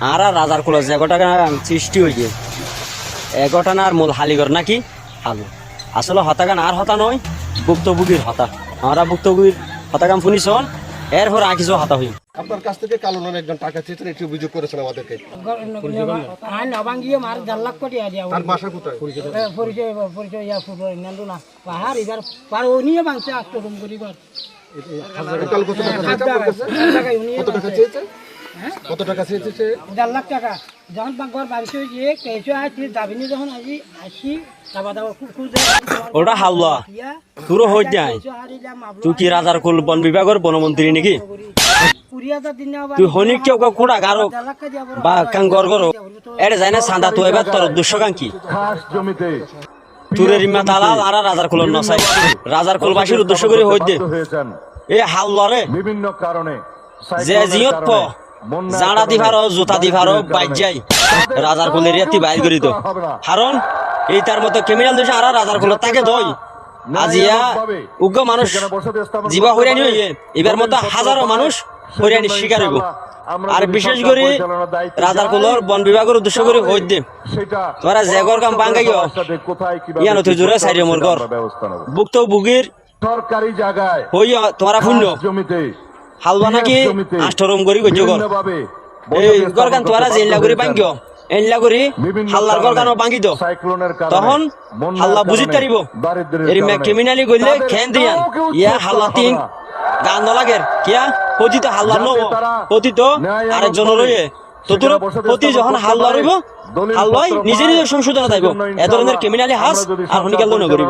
আর রাজার কুল আছে 11 টাকা সৃষ্টি হয়ে গিয়ে 11 টানার মূল হালিগর নাকি আলু আসলে হতাগান আর হতা নয় ভুক্তভোগীর হতা আমরা ভুক্তভোগীর হতাগাম শুনিস এরপর আর কিছু হতা হই আপনার কাছ থেকে কালো নামে একজন টাকা চেয়েছেন একটি অভিযোগ করেছেন আমাদেরকে নবাঙ্গিয়ে মার 4 লাখ কোটি আছে তার বাসা কোথায় পরিচয় ইয়া ফুটবল নান্দু না পাহাড় এবার পার ও নিয়ে বাংছে আত্মরম করিবার টোটাল কত টাকা চেয়েছে? কত টাকা চেয়েছে কত টাকা চেয়েছে সে 4 লাখ টাকা যখন বাঙ্গর বাড়িতে গিয়ে কেঁচো আসি দাবিনি যখন আসি দাবা দাবা খুব ওটা হালুয়া তোর হই যায় তুই কি রাজার কুল বন বিভাগের বনমন্ত্রী নাকি তুই হনিক কেউ কোড়া গারো বা কাঙ্গর গরো এটা যায় না সান্দা তো এবার তোর দুঃস্ব কাঙ্কি তুরের ইম্মা দালাল আর রাজার কুলর নসাই রাজার কুলবাসীর উদ্দেশ্য করে হই দে এই হালুয়ারে বিভিন্ন কারণে যে জিয়ত প জাড়া দিভারো জুতা দিভারো বাইক যাই রাজার কুলের এতি বাইর করি তো কারণ এই তার মতো ক্রিমিনাল দেশে আর রাজার কুল তাকে দই আজিয়া উগ্র মানুষ জীবা হইরানি হইয়ে এবার মতো হাজারো মানুষ হইরানি শিকার হইব আর বিশেষ করে রাজার কুলর বন বিভাগের উদ্দেশ্য করে হই দে তোরা জেগর কাম বাঙ্গাইও ইয়া নথি জোরে সাইরে মোর ঘর ভুক্তভোগীর সরকারি জায়গায় হইয়া তোরা শূন্য জমিতে হালবা নাকি আষ্টরম করি গজ্য কর এই গরগান তোরা জেনলা করে বাঙ্গিও এনলা করি হাল্লার গরগানও বাঙ্গি দো তখন হাল্লা বুঝি তারিব এরি মে ক্রিমিনালি গইলে খেন দিয়ান ইয়া হাল্লা তিন গান লাগে কিয়া পতিত হাল্লা নো পতিত আরেকজন রয়ে তো তোর পতি যখন হাল্লা রইব হাল্লাই নিজে নিজে সংশোধন দাইব এ ধরনের ক্রিমিনালি হাস আর হনিকাল ন করিব